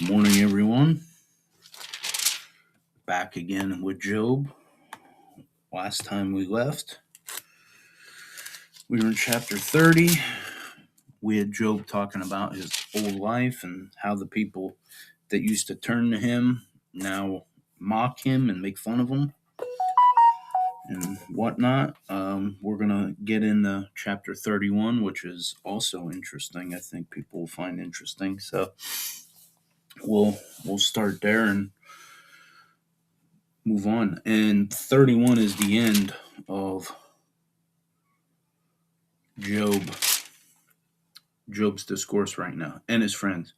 Morning, everyone. Back again with Job. Last time we left, we were in chapter 30. We had Job talking about his old life and how the people that used to turn to him now mock him and make fun of him and whatnot. We're going to get into chapter 31, which is also interesting. I think people will find interesting. So we'll start there and move on. And 31 is the end of Job's discourse right now, and his friends.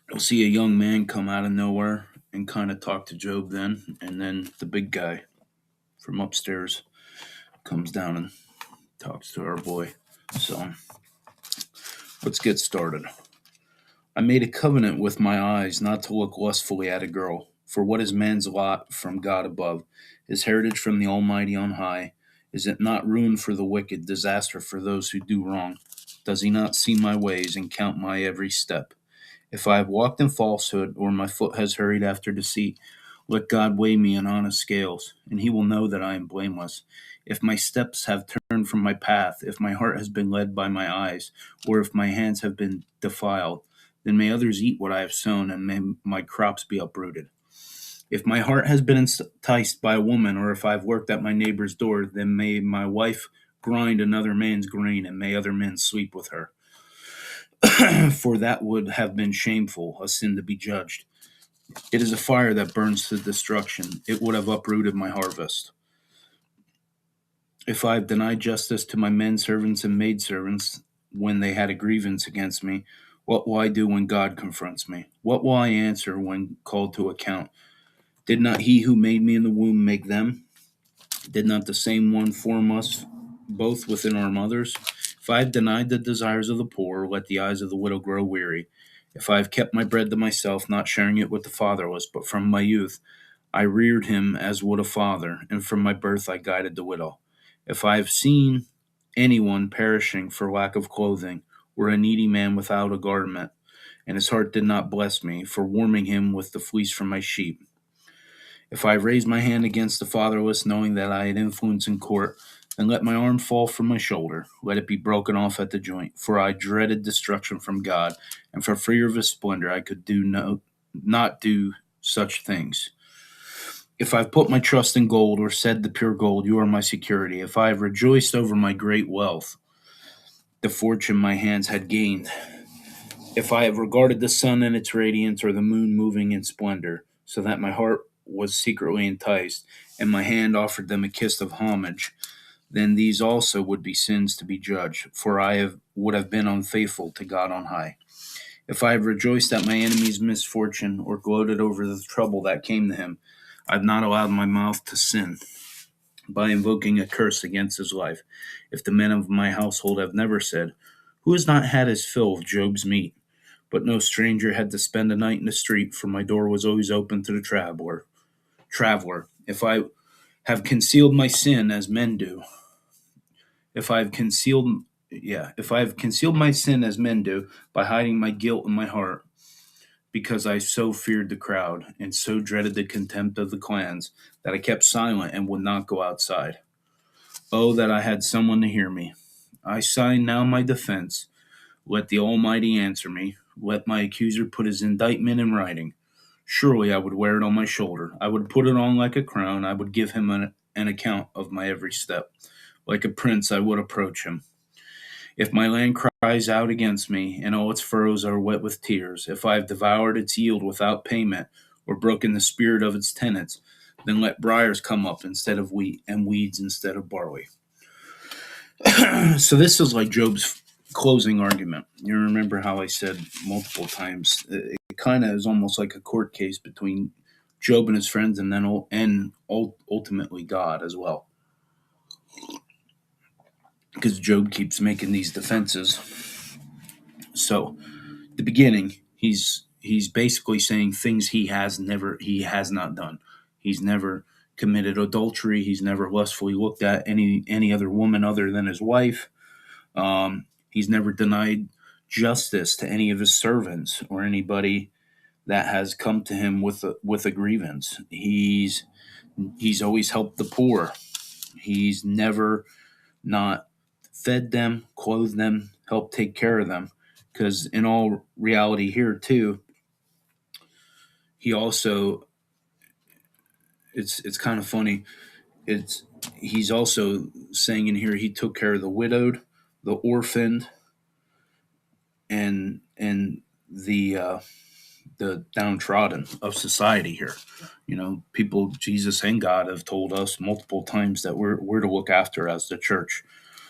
You'll see a young man come out of nowhere and kind of talk to Job then, and then the big guy from upstairs comes down and talks to our boy. So let's get started. I made a covenant with my eyes not to look lustfully at a girl, for what is man's lot from God above, his heritage from the Almighty on high? Is it not ruin for the wicked, disaster for those who do wrong? Does he not see my ways and count my every step? If I have walked in falsehood, or my foot has hurried after deceit, let God weigh me in honest scales, and he will know that I am blameless. If my steps have turned from my path, if my heart has been led by my eyes, or if my hands have been defiled, then may others eat what I have sown, and may my crops be uprooted. If my heart has been enticed by a woman, or if I have worked at my neighbor's door, then may my wife grind another man's grain, and may other men sleep with her. For that would have been shameful, a sin to be judged. It is a fire that burns to destruction. It would have uprooted my harvest. If I have denied justice to my men servants and maidservants when they had a grievance against me, what will I do when God confronts me? What will I answer when called to account? Did not he who made me in the womb make them? Did not the same one form us both within our mothers? If I have denied the desires of the poor, let the eyes of the widow grow weary. If I have kept my bread to myself, not sharing it with the fatherless, but from my youth I reared him as would a father, and from my birth I guided the widow. If I have seen anyone perishing for lack of clothing, or a needy man without a garment, and his heart did not bless me for warming him with the fleece from my sheep, if I raised my hand against the fatherless, knowing that I had influence in court, then let my arm fall from my shoulder, let it be broken off at the joint, for I dreaded destruction from God, and for fear of his splendor I could not do such things. If I've put my trust in gold, or said the pure gold, you are my security, if I have rejoiced over my great wealth, the fortune my hands had gained, if I have regarded the sun and its radiance, or the moon moving in splendor, so that my heart was secretly enticed, and my hand offered them a kiss of homage, then these also would be sins to be judged, for would have been unfaithful to God on high. If I have rejoiced at my enemy's misfortune, or gloated over the trouble that came to him, I have not allowed my mouth to sin by invoking a curse against his life. If the men of my household have never said, who has not had his fill of Job's meat? But no stranger had to spend a night in the street, for my door was always open to the traveler. If I have concealed my sin as men do, if I have concealed if I have concealed my sin as men do, by hiding my guilt in my heart, because I so feared the crowd and so dreaded the contempt of the clans, that I kept silent and would not go outside. Oh, that I had someone to hear me. I sign now my defense. Let the Almighty answer me. Let my accuser put his indictment in writing. Surely I would wear it on my shoulder. I would put it on like a crown. I would give him an account of my every step. Like a prince, I would approach him. If my land cries out against me, and all its furrows are wet with tears, if I have devoured its yield without payment, or broken the spirit of its tenants, then let briars come up instead of wheat, and weeds instead of barley. So this is like Job's closing argument. You remember how I said multiple times, it kind of is almost like a court case between Job and his friends, and then ultimately God as well, because Job keeps making these defenses. So the beginning, he's basically saying things he has not done. He's never committed adultery. He's never lustfully looked at any other woman other than his wife. He's never denied justice to any of his servants or anybody that has come to him with a grievance. He's always helped the poor. He's never not fed them, clothed them, helped take care of them. Because in all reality here too, he also, it's kind of funny. It's He's also saying in here he took care of the widowed, the orphaned, and the downtrodden of society here. People, Jesus and God have told us multiple times that we're to look after as the church.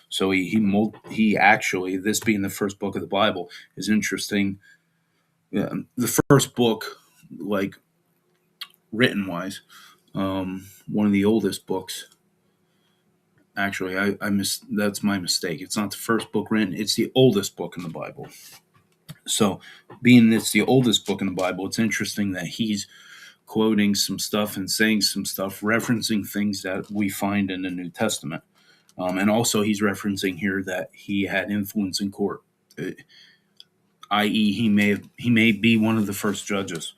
So he actually, this being the first book of the Bible, is interesting. The first book, like written wise, one of the oldest books. Actually, that's my mistake. It's not the first book written; it's the oldest book in the Bible. So, being it's the oldest book in the Bible, it's interesting that he's quoting some stuff and saying some stuff, referencing things that we find in the New Testament. And also, he's referencing here that he had influence in court, i.e., he may be one of the first judges.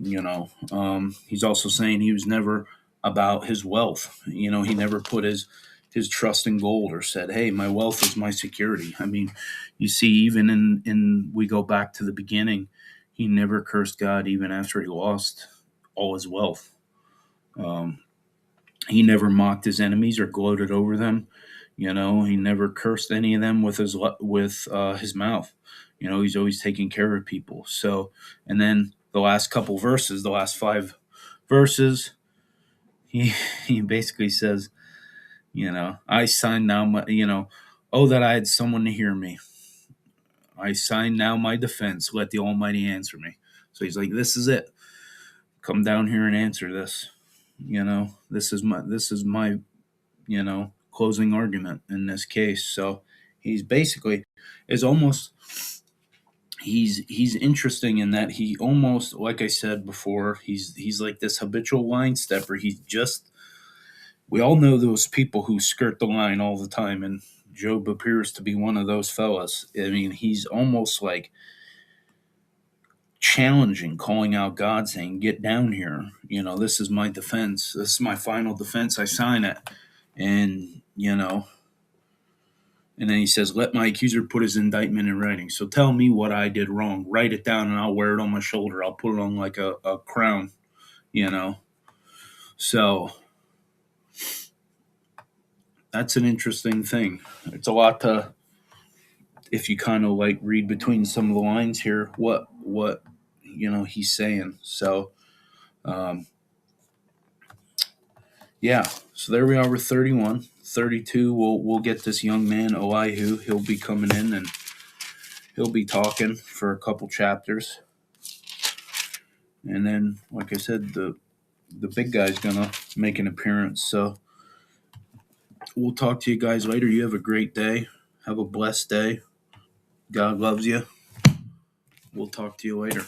He's also saying he was never about his wealth. He never put his trust in gold or said, "Hey, my wealth is my security." I mean, you see, even in we go back to the beginning, he never cursed God even after he lost all his wealth. He never mocked his enemies or gloated over them. He never cursed any of them with his mouth. He's always taking care of people. So, and then the last couple verses, the last 5 verses, he he basically says, I sign now my, oh, that I had someone to hear me. I sign now my defense. Let the Almighty answer me. So he's like, this is it. Come down here and answer this. This is my closing argument in this case. So he's basically is almost he's interesting in that he almost, like I said before, he's like this habitual line stepper. We all know those people who skirt the line all the time, and Job appears to be one of those fellas. I mean, he's almost like challenging, calling out God, saying, "Get down here. This is my defense. This is my final defense. I sign it." And and then he says, "Let my accuser put his indictment in writing." So tell me what I did wrong. Write it down, and I'll wear it on my shoulder. I'll put it on like a crown. So that's an interesting thing. It's a lot to, if you kind of like read between some of the lines here, what he's saying. So yeah, so there we are with 31. 32, we'll get this young man Elihu. He'll be coming in and he'll be talking for a couple chapters, and then, like I said, the big guy's gonna make an appearance. So we'll talk to you guys later. You have a great day. Have a blessed day. God loves you. We'll talk to you later.